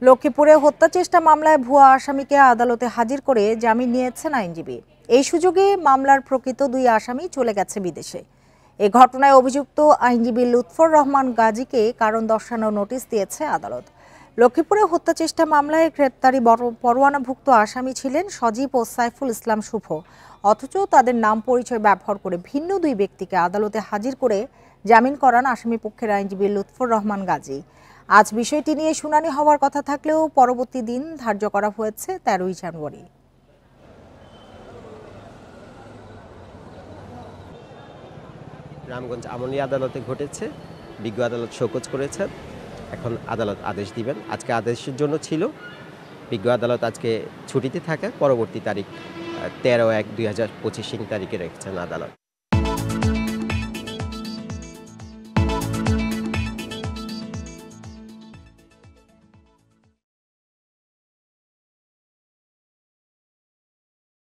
লক্ষ্মীপুরে হত্যা চেষ্টা মামলায় ভুয়া আসামিকে আদালতে হাজির করে জামিন নিয়েছেন আইনজীবী। এই সুযোগে মামলার প্রকৃত দুই আসামি চলে গেছে বিদেশে। এ ঘটনায় অভিযুক্ত আইনজীবী লুৎফর রহমান গাজীকে কারণ দর্শানোর নোটিশ দিয়েছে আদালত। লক্ষ্মীপুরে হত্যা চেষ্টা মামলায় গ্রেপ্তারি পরোয়ানাভুক্ত আসামি ছিলেন সজীব ও সাইফুল ইসলাম শুভ, অথচ তাদের নাম পরিচয় ব্যবহার করে ভিন্ন দুই ব্যক্তিকে আদালতে হাজির করে জামিন করান আসামি পক্ষের আইনজীবী লুৎফর রহমান গাজী। আজ বিষয়টি নিয়ে শুনানি হওয়ার কথা থাকলেও পরবর্তী দিন ধার্য করা হয়েছে 13ই জানুয়ারি। রামগঞ্জ আমলি আদালতে ঘটেছে। বিজ্ঞ আদালত শোকজ করেছেন, এখন আদালত আদেশ দিবেন। আজকে আদেশের জন্য ছিল, বিজ্ঞ আদালত আজকে ছুটিতে থাকা পরবর্তী তারিখ 13/1/2025 তারিখে রেখেছেন আদালত।